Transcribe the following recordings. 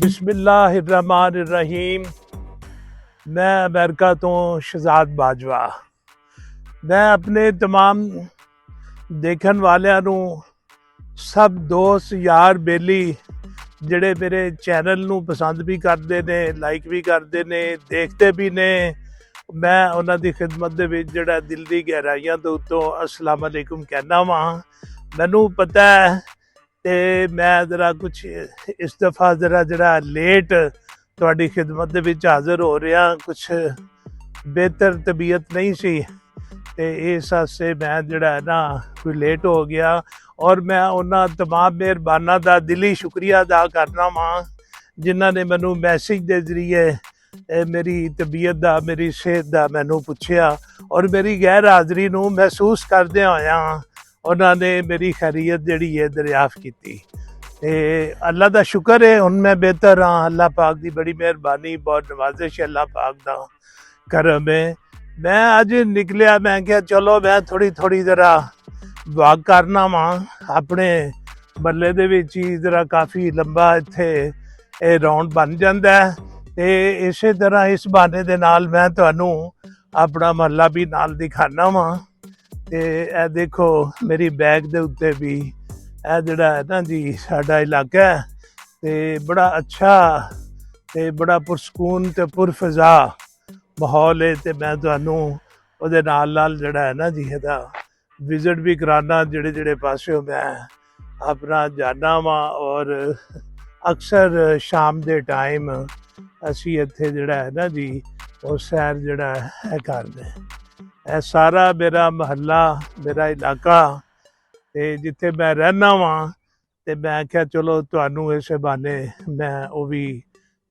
बिस्मिल्लाहिर्रहमानिर्रहीम। मैं अमेरिका तो शहजाद बाजवा। मैं अपने तमाम देखने वालियां नूं सब दोस्त यार बेली ਜਿਹੜੇ ਮੇਰੇ ਚੈਨਲ ਨੂੰ ਪਸੰਦ ਵੀ ਕਰਦੇ ਨੇ, ਲਾਈਕ ਵੀ ਕਰਦੇ ਨੇ, ਦੇਖਦੇ ਵੀ ਨੇ, ਮੈਂ ਉਹਨਾਂ ਦੀ ਖਿਦਮਤ ਦੇ ਵਿੱਚ ਜਿਹੜਾ ਦਿਲ ਦੀ ਗਹਿਰਾਈਆਂ ਤੋਂ ਉੱਤੋਂ ਅਸਲਾਮ ਅਲੈਕੁਮ ਕਹਿਣਾ ਵਾਂ। ਮੈਨੂੰ ਪਤਾ ਹੈ ਤੇ ਮੈਂ ਜ਼ਰਾ ਕੁਛ ਇਸ ਦਫਾ ਜਿਹੜਾ ਲੇਟ ਤੁਹਾਡੀ ਖਿਦਮਤ ਦੇ ਵਿੱਚ ਹਾਜ਼ਰ ਹੋ ਰਿਹਾ, ਕੁਛ ਬਿਹਤਰ ਤਬੀਅਤ ਨਹੀਂ ਸੀ ਤੇ ਇਸ ਵਾਸਤੇ ਮੈਂ ਜਿਹੜਾ ਹੈ ਨਾ ਕੋਈ ਲੇਟ ਹੋ ਗਿਆ। ਔਰ ਮੈਂ ਉਹਨਾਂ तमाम ਮਿਹਰਬਾਨਾਂ ਦਾ ਦਿਲੀ ਸ਼ੁਕਰੀਆ ਅਦਾ ਕਰਨਾ ਵਾਂ ਜਿਨ੍ਹਾਂ ਨੇ ਮੈਨੂੰ ਮੈਸੇਜ ਦੇ ਜ਼ਰੀਏ ਮੇਰੀ ਤਬੀਅਤ ਦਾ, ਮੇਰੀ ਸਿਹਤ ਦਾ ਮੈਨੂੰ ਪੁੱਛਿਆ ਔਰ ਮੇਰੀ ਗੈਰ ਹਾਜ਼ਰੀ ਨੂੰ ਮਹਿਸੂਸ ਕਰਦਿਆਂ ਹੋਇਆਂ ਉਹਨਾਂ ਨੇ ਮੇਰੀ ਖੈਰੀਅਤ ਜਿਹੜੀ ਹੈ ਦਰਿਆਫਤ ਕੀਤੀ ਤੇ ਅੱਲਾ ਦਾ ਸ਼ੁਕਰ ਹੈ ਹੁਣ ਮੈਂ ਬਿਹਤਰ ਹਾਂ। ਅੱਲਾ ਪਾਕ ਦੀ ਬੜੀ ਮਿਹਰਬਾਨੀ, ਬਹੁਤ ਨਵਾਜ਼ਿਸ਼ ਹੈ ਅੱਲਾ ਪਾਕ ਦਾ ਕਰਮ ਹੈ। ਮੈਂ ਅੱਜ ਨਿਕਲਿਆ, ਮੈਂ ਕਿਹਾ ਚਲੋ ਮੈਂ ਥੋੜੀ ਜ਼ਰਾ ਵਾਕ ਕਰਨਾ ਵਾਂ ਆਪਣੇ ਮਹੱਲੇ ਦੇ ਵਿੱਚ ਹੀ। ਜ਼ਰਾ ਕਾਫੀ ਲੰਬਾ ਇੱਥੇ ਇਹ ਰਾਉਂਡ ਬਣ ਜਾਂਦਾ ਤੇ ਇਸੇ ਤਰ੍ਹਾਂ ਇਸ ਬਹਾਨੇ ਦੇ ਨਾਲ ਮੈਂ ਤੁਹਾਨੂੰ ਆਪਣਾ ਮਹੱਲਾ ਵੀ ਨਾਲ ਦਿਖਾਣਾ ਵਾਂ। ਤੇ ਇਹ ਦੇਖੋ ਮੇਰੀ ਬੈਗ ਦੇ ਉੱਤੇ ਵੀ ਇਹ ਜਿਹੜਾ ਹੈ ਨਾ ਜੀ ਸਾਡਾ ਇਲਾਕਾ ਹੈ ਤੇ ਬੜਾ ਅੱਛਾ ਤੇ ਬੜਾ ਪੁਰਸਕੂਨ ਤੇ ਪੁਰਫਜ਼ਾ ਮਾਹੌਲ ਹੈ ਤੇ ਮੈਂ ਤੁਹਾਨੂੰ ਉਹਦੇ ਨਾਲ ਜਿਹੜਾ ਹੈ ਨਾ ਜੀ ਇਹਦਾ ਵਿਜ਼ਿਟ ਵੀ ਕਰਾਉਣਾ ਜਿਹੜੇ ਪਾਸਿਓਂ ਮੈਂ ਆਪਣਾ ਜਾਣਾ ਵਾਂ। ਔਰ ਅਕਸਰ ਸ਼ਾਮ ਦੇ ਟਾਈਮ ਅਸੀਂ ਇੱਥੇ ਜਿਹੜਾ ਹੈ ਨਾ ਜੀ ਉਹ ਸੈਰ ਜਿਹੜਾ ਹੈ ਕਰਦੇ। ਇਹ ਸਾਰਾ ਮੇਰਾ ਮਹੱਲਾ, ਮੇਰਾ ਇਲਾਕਾ ਤੇ ਜਿੱਥੇ ਮੈਂ ਰਹਿਣਾ ਵਾਂ ਤੇ ਮੈਂ ਕਿਹਾ ਚਲੋ ਤੁਹਾਨੂੰ ਇਸੇ ਬਹਾਨੇ ਮੈਂ ਉਹ ਵੀ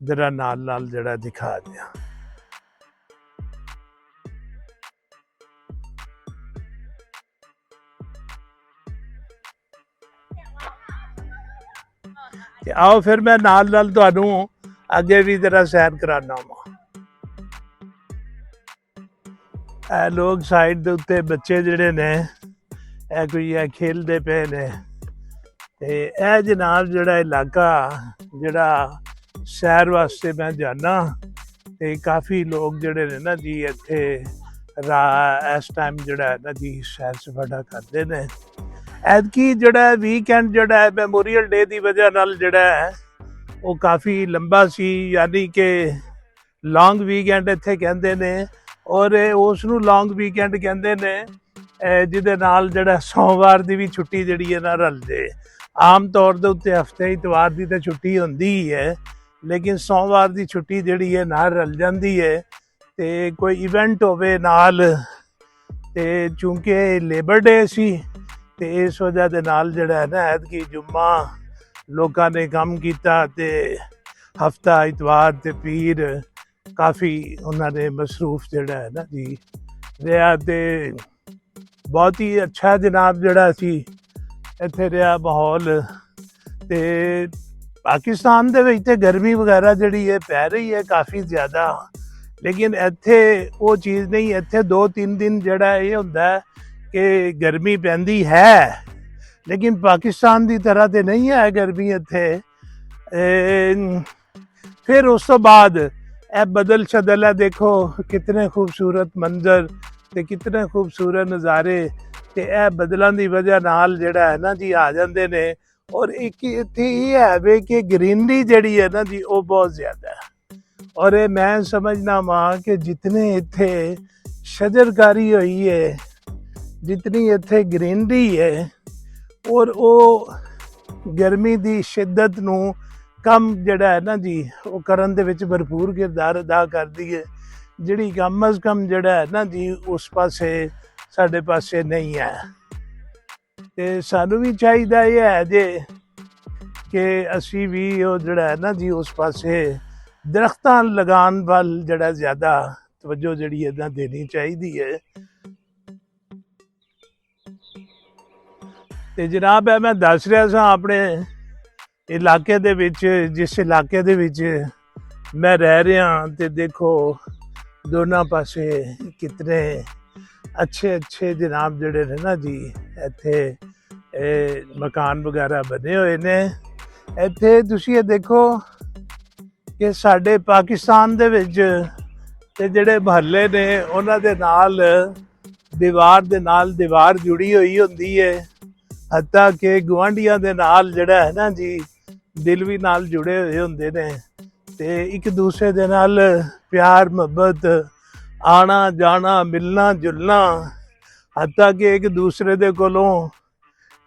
ਜ਼ਰਾ ਨਾਲ ਜਿਹੜਾ ਦਿਖਾ ਦਿਆਂ। ਤੇ ਆਓ ਫਿਰ ਮੈਂ ਨਾਲ ਤੁਹਾਨੂੰ ਅੱਗੇ ਵੀ ਜ਼ਰਾ ਸੈਰ ਕਰਾਉਣਾ ਵਾਂ। ਇਹ ਲੋਕ ਸਾਈਡ ਦੇ ਉੱਤੇ ਬੱਚੇ ਜਿਹੜੇ ਨੇ ਇਹ ਕੋਈ ਖੇਲਦੇ ਪਏ ਨੇ ਤੇ ਇਹ ਜਨਾਬ ਜਿਹੜਾ ਇਲਾਕਾ ਜਿਹੜਾ ਸੈਰ ਵਾਸਤੇ ਮੈਂ ਜਾਣਾ ਤੇ ਕਾਫੀ ਲੋਕ ਜਿਹੜੇ ਨੇ ਨਾ ਜੀ ਇੱਥੇ ਇਸ ਟਾਈਮ ਜਿਹੜਾ ਹੈ ਨਾ ਜੀ ਸੈਰ ਸਪਾਟਾ ਕਰਦੇ ਨੇ। ਐਤਕੀ ਜਿਹੜਾ ਵੀਕਐਂਡ ਜਿਹੜਾ ਹੈ ਮੈਮੋਰੀਅਲ ਡੇ ਦੀ ਵਜ੍ਹਾ ਨਾਲ ਜਿਹੜਾ ਹੈ ਉਹ ਕਾਫੀ ਲੰਬਾ ਸੀ, ਯਾਨੀ ਕਿ ਲੌਂਗ ਵੀਕਐਂਡ ਇੱਥੇ ਕਹਿੰਦੇ ਨੇ ਔਰ ਉਸ ਨੂੰ ਲੌਂਗ ਵੀਕਐਂਡ ਕਹਿੰਦੇ ਨੇ ਜਿਹਦੇ ਨਾਲ ਜਿਹੜਾ ਸੋਮਵਾਰ ਦੀ ਵੀ ਛੁੱਟੀ ਜਿਹੜੀ ਹੈ ਨਾ ਰਲ ਜੇ। ਆਮ ਤੌਰ ਦੇ ਉੱਤੇ ਹਫਤੇ ਇਤਵਾਰ ਦੀ ਤਾਂ ਛੁੱਟੀ ਹੁੰਦੀ ਹੀ ਹੈ ਲੇਕਿਨ ਸੋਮਵਾਰ ਦੀ ਛੁੱਟੀ ਜਿਹੜੀ ਹੈ ਨਾਲ ਰਲ ਜਾਂਦੀ ਹੈ ਤੇ ਕੋਈ ਇਵੈਂਟ ਹੋਵੇ ਨਾਲ ਤੇ ਚੂੰਕਿ ਲੇਬਰ ਡੇ ਸੀ ਤੇ ਇਸ ਵਜ੍ਹਾ ਦੇ ਨਾਲ ਜਿਹੜਾ ਹੈ ਨਾ ਐਤਕੀ ਜੁਮਾ ਲੋਕਾਂ ਨੇ ਕੰਮ ਕੀਤਾ ਤੇ ਹਫਤਾ ਇਤਵਾਰ ਤੇ ਪੀਰ ਕਾਫੀ ਉਹਨਾਂ ਨੇ ਮਸਰੂਫ ਜਿਹੜਾ ਹੈ ਨਾ ਜੀ ਰਿਹਾ ਤੇ ਬਹੁਤ ਹੀ ਅੱਛਾ ਜਨਾਬ ਜਿਹੜਾ ਸੀ ਇੱਥੇ ਰਿਹਾ ਮਾਹੌਲ। ਤੇ ਪਾਕਿਸਤਾਨ ਦੇ ਵਿੱਚ ਤੇ ਗਰਮੀ ਵਗੈਰਾ ਜਿਹੜੀ ਹੈ ਪੈ ਰਹੀ ਹੈ ਕਾਫੀ ਜ਼ਿਆਦਾ, ਲੇਕਿਨ ਇੱਥੇ ਉਹ ਚੀਜ਼ ਨਹੀਂ। ਇੱਥੇ 2-3 ਦਿਨ ਜਿਹੜਾ ਇਹ ਹੁੰਦਾ ਕਿ ਗਰਮੀ ਪੈਂਦੀ ਹੈ ਲੇਕਿਨ ਪਾਕਿਸਤਾਨ ਦੀ ਤਰ੍ਹਾਂ ਤੇ ਨਹੀਂ ਹੈ ਗਰਮੀ ਇੱਥੇ। ਫਿਰ ਉਸ ਤੋਂ ਬਾਅਦ ਇਹ ਬਦਲ ਸ਼ਦਲ ਹੈ, ਦੇਖੋ ਕਿਤਨੇ ਖੂਬਸੂਰਤ ਮੰਜ਼ਰ ਤੇ ਕਿਤਨੇ ਖੂਬਸੂਰਤ ਨਜ਼ਾਰੇ ਤੇ ਇਹ ਬਦਲਾਂ ਦੀ ਵਜ੍ਹਾ ਨਾਲ ਜਿਹੜਾ ਹੈ ਨਾ ਜੀ ਆ ਜਾਂਦੇ ਨੇ। ਔਰ ਇੱਕ ਇੱਥੇ ਇਹ ਹੈ ਵੇ ਕਿ ਗ੍ਰੀਨਰੀ ਜਿਹੜੀ ਹੈ ਨਾ ਜੀ ਉਹ ਬਹੁਤ ਜ਼ਿਆਦਾ ਹੈ ਔਰ ਇਹ ਮੈਂ ਸਮਝਦਾ ਵਾਂ ਕਿ ਜਿਤਨੇ ਇੱਥੇ ਸ਼ਜਰਕਾਰੀ ਹੋਈ ਹੈ, ਜਿਤਨੀ ਇੱਥੇ ਗ੍ਰੀਨਰੀ ਹੈ ਔਰ ਉਹ ਗਰਮੀ ਦੀ ਸ਼ਿੱਦਤ ਨੂੰ ਕਮ ਜਿਹੜਾ ਹੈ ਨਾ ਜੀ ਉਹ ਕਰਨ ਦੇ ਵਿੱਚ ਭਰਪੂਰ ਕਿਰਦਾਰ ਅਦਾ ਕਰਦੀ ਹੈ। ਜਿਹੜੀ ਕਮ ਅਜ਼ ਕਮ ਜਿਹੜਾ ਹੈ ਨਾ ਜੀ ਉਸ ਪਾਸੇ ਸਾਡੇ ਪਾਸੇ ਨਹੀਂ ਹੈ। ਤੇ ਸਾਨੂੰ ਵੀ ਚਾਹੀਦਾ ਇਹ ਹੈ ਜੇ ਕਿ ਅਸੀਂ ਵੀ ਉਹ ਜਿਹੜਾ ਹੈ ਨਾ ਜੀ ਉਸ ਪਾਸੇ ਦਰਖਤਾਂ ਲਗਾਉਣ ਵੱਲ ਜਿਹੜਾ ਜ਼ਿਆਦਾ ਤਵੱਜੋ ਜਿਹੜੀ ਇੱਦਾਂ ਦੇਣੀ ਚਾਹੀਦੀ ਹੈ। ਤੇ ਜਨਾਬ ਮੈਂ ਦੱਸ ਰਿਹਾ ਸਾਂ ਆਪਣੇ ਇਲਾਕੇ ਦੇ ਵਿੱਚ, ਜਿਸ ਇਲਾਕੇ ਦੇ ਵਿੱਚ ਮੈਂ ਰਹਿ ਰਿਹਾ, ਤੇ ਦੇਖੋ ਦੋਨਾਂ ਪਾਸੇ ਕਿਤਨੇ ਅੱਛੇ ਜਨਾਬ ਜਿਹੜੇ ਨੇ ਨਾ ਜੀ ਇੱਥੇ ਮਕਾਨ ਵਗੈਰਾ ਬਣੇ ਹੋਏ ਨੇ। ਇੱਥੇ ਤੁਸੀਂ ਇਹ ਦੇਖੋ ਕਿ ਸਾਡੇ ਪਾਕਿਸਤਾਨ ਦੇ ਵਿੱਚ ਤੇ ਜਿਹੜੇ ਮੁਹੱਲੇ ਨੇ ਉਹਨਾਂ ਦੇ ਨਾਲ ਦੀਵਾਰ ਜੁੜੀ ਹੋਈ ਹੁੰਦੀ ਹੈ। ਹੱਤਾ ਕਿ ਗੁਆਂਢੀਆਂ ਦੇ ਨਾਲ ਜਿਹੜਾ ਹੈ ਨਾ ਜੀ ਦਿਲ ਵੀ ਨਾਲ ਜੁੜੇ ਹੋਏ ਹੁੰਦੇ ਨੇ, ਤੇ ਇੱਕ ਦੂਸਰੇ ਦੇ ਨਾਲ ਪਿਆਰ ਮੁਹੱਬਤ, ਆਣਾ ਜਾਣਾ, ਮਿਲਣਾ ਜੁਲਣਾ। ਹੱਤਾ ਕਿ ਇੱਕ ਦੂਸਰੇ ਦੇ ਕੋਲੋਂ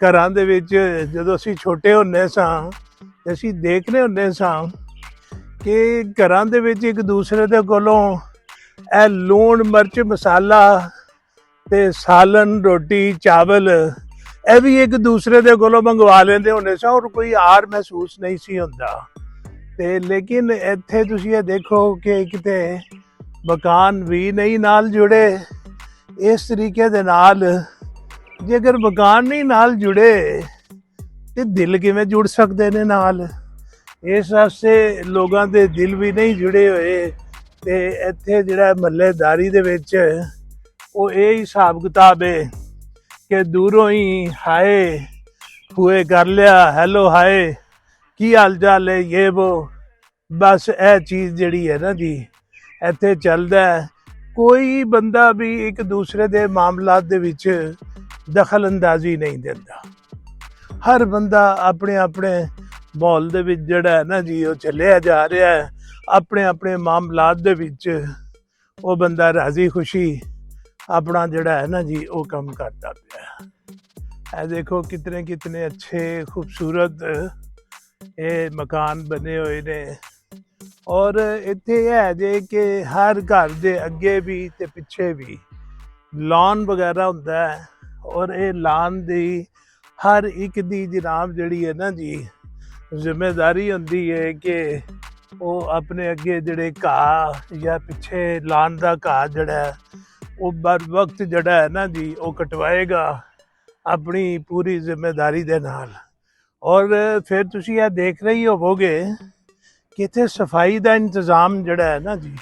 ਘਰਾਂ ਦੇ ਵਿੱਚ ਜਦੋਂ ਅਸੀਂ ਛੋਟੇ ਹੁੰਦੇ ਸਾਂ ਤੇ ਅਸੀਂ ਦੇਖਦੇ ਹੁੰਦੇ ਸਾਂ ਕਿ ਘਰਾਂ ਦੇ ਵਿੱਚ ਇੱਕ ਦੂਸਰੇ ਦੇ ਕੋਲੋਂ ਇਹ ਲੂਣ ਮਿਰਚ ਮਸਾਲਾ ਤੇ ਸਾਲਨ ਰੋਟੀ ਚਾਵਲ ਇਹ ਵੀ ਇੱਕ ਦੂਸਰੇ ਦੇ ਕੋਲੋਂ ਮੰਗਵਾ ਲੈਂਦੇ ਹੁੰਦੇ ਸਾਂ, ਔਰ ਕੋਈ ਆਰ ਮਹਿਸੂਸ ਨਹੀਂ ਸੀ ਹੁੰਦਾ। ਤੇ ਲੇਕਿਨ ਇੱਥੇ ਤੁਸੀਂ ਇਹ ਦੇਖੋ ਕਿ ਕਿਤੇ ਮਕਾਨ ਵੀ ਨਹੀਂ ਨਾਲ ਜੁੜੇ। ਇਸ ਤਰੀਕੇ ਦੇ ਨਾਲ ਜੇਕਰ ਮਕਾਨ ਨਹੀਂ ਨਾਲ ਜੁੜੇ ਤੇ ਦਿਲ ਕਿਵੇਂ ਜੁੜ ਸਕਦੇ ਨੇ ਨਾਲ? ਇਸ ਵਾਸਤੇ ਲੋਕਾਂ ਦੇ ਦਿਲ ਵੀ ਨਹੀਂ ਜੁੜੇ ਹੋਏ। ਤੇ ਇੱਥੇ ਜਿਹੜਾ ਮਹੱਲੇਦਾਰੀ ਦੇ ਵਿੱਚ ਉਹ ਇਹ ਹਿਸਾਬ ਕਿਤਾਬ ਹੈ ਕਿ ਦੂਰੋਂ ਹੀ ਹਾਏ ਹੂਏ ਕਰ ਲਿਆ, ਹੈਲੋ ਹਾਏ ਕੀ ਹਾਲ ਚਾਲ ਹੈ, ਇਹ ਵੋ, ਬਸ ਇਹ ਚੀਜ਼ ਜਿਹੜੀ ਹੈ ਨਾ ਜੀ ਇੱਥੇ ਚੱਲਦਾ ਹੈ। ਕੋਈ ਬੰਦਾ ਵੀ ਇੱਕ ਦੂਸਰੇ ਦੇ ਮਾਮਲਾਤ ਦੇ ਵਿੱਚ ਦਖਲ ਅੰਦਾਜ਼ੀ ਨਹੀਂ ਦਿੰਦਾ। ਹਰ ਬੰਦਾ ਆਪਣੇ ਮਾਹੌਲ ਦੇ ਵਿੱਚ ਜਿਹੜਾ ਹੈ ਨਾ ਜੀ ਉਹ ਚੱਲਿਆ ਜਾ ਰਿਹਾ ਹੈ। ਆਪਣੇ ਮਾਮਲਾਤ ਦੇ ਵਿੱਚ ਉਹ ਬੰਦਾ ਰਾਜ਼ੀ ਖੁਸ਼ੀ ਆਪਣਾ ਜਿਹੜਾ ਹੈ ਨਾ ਜੀ ਉਹ ਕੰਮ ਕਰਦਾ ਪਿਆ। ਇਹ ਦੇਖੋ ਕਿਤਨੇ ਅੱਛੇ ਖੂਬਸੂਰਤ ਇਹ ਮਕਾਨ ਬਣੇ ਹੋਏ ਨੇ। ਔਰ ਇੱਥੇ ਇਹ ਹੈ ਜੇ ਕਿ ਹਰ ਘਰ ਦੇ ਅੱਗੇ ਵੀ ਤੇ ਪਿੱਛੇ ਵੀ ਲਾਨ ਵਗੈਰਾ ਹੁੰਦਾ ਹੈ। ਔਰ ਇਹ ਲਾਨ ਦੀ ਹਰ ਇੱਕ ਦੀ ਜਨਾਬ ਜਿਹੜੀ ਹੈ ਨਾ ਜੀ ਜ਼ਿੰਮੇਵਾਰੀ ਹੁੰਦੀ ਹੈ ਕਿ ਉਹ ਆਪਣੇ ਅੱਗੇ ਜਿਹੜੇ ਘਾਹ ਜਾਂ ਪਿੱਛੇ ਲਾਨ ਦਾ ਘਾਹ ਜਿਹੜਾ ਉਹ ਬਰ ਵਕਤ ਜਿਹੜਾ ਹੈ ਨਾ ਜੀ ਉਹ ਕਟਵਾਏਗਾ ਆਪਣੀ ਪੂਰੀ ਜ਼ਿੰਮੇਵਾਰੀ ਦੇ ਨਾਲ। ਔਰ ਫਿਰ ਤੁਸੀਂ ਇਹ ਦੇਖ ਰਹੀ ਹੋਵੋਗੇ ਕਿ ਇੱਥੇ ਸਫਾਈ ਦਾ ਇੰਤਜ਼ਾਮ ਜਿਹੜਾ ਹੈ ਨਾ ਜੀ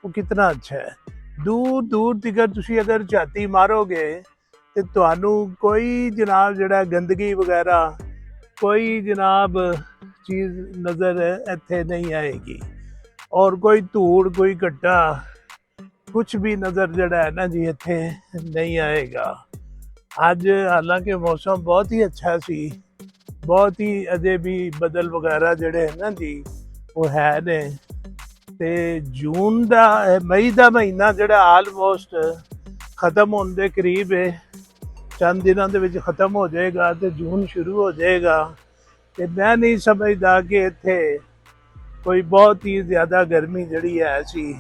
ਉਹ ਕਿਤਨਾ ਅੱਛਾ ਹੈ। ਦੂਰ ਤੱਕ ਤੁਸੀਂ ਅਗਰ ਝਾਤੀ ਮਾਰੋਗੇ ਤੇ ਤੁਹਾਨੂੰ ਕੋਈ ਜਨਾਬ ਜਿਹੜਾ ਗੰਦਗੀ ਵਗੈਰਾ ਕੋਈ ਜਨਾਬ ਚੀਜ਼ ਨਜ਼ਰ ਇੱਥੇ ਨਹੀਂ ਆਏਗੀ। ਔਰ ਕੋਈ ਧੂੜ ਕੋਈ ਘੱਟਾ ਕੁਛ ਵੀ ਨਜ਼ਰ ਜਿਹੜਾ ਹੈ ਨਾ ਜੀ ਇੱਥੇ ਨਹੀਂ ਆਏਗਾ। ਅੱਜ ਹਾਲਾਂਕਿ ਮੌਸਮ ਬਹੁਤ ਹੀ ਅੱਛਾ ਸੀ, ਬਹੁਤ ਹੀ ਅਜੇ ਵੀ ਬੱਦਲ ਵਗੈਰਾ ਜਿਹੜੇ ਹੈ ਨਾ ਜੀ ਉਹ ਹੈ ਨੇ। ਤੇ ਮਈ ਦਾ ਮਹੀਨਾ ਜਿਹੜਾ ਆਲਮੋਸਟ ਖਤਮ ਹੋਣ ਦੇ ਕਰੀਬ ਹੈ, ਚੰਦ ਦਿਨਾਂ ਦੇ ਵਿੱਚ ਖਤਮ ਹੋ ਜਾਏਗਾ ਤੇ ਜੂਨ ਸ਼ੁਰੂ ਹੋ ਜਾਏਗਾ। ਤੇ ਮੈਂ ਨਹੀਂ ਸਮਝਦਾ ਕਿ ਇੱਥੇ ਕੋਈ ਬਹੁਤ ਹੀ ਜ਼ਿਆਦਾ ਗਰਮੀ ਜਿਹੜੀ ਹੈ ਸੀ।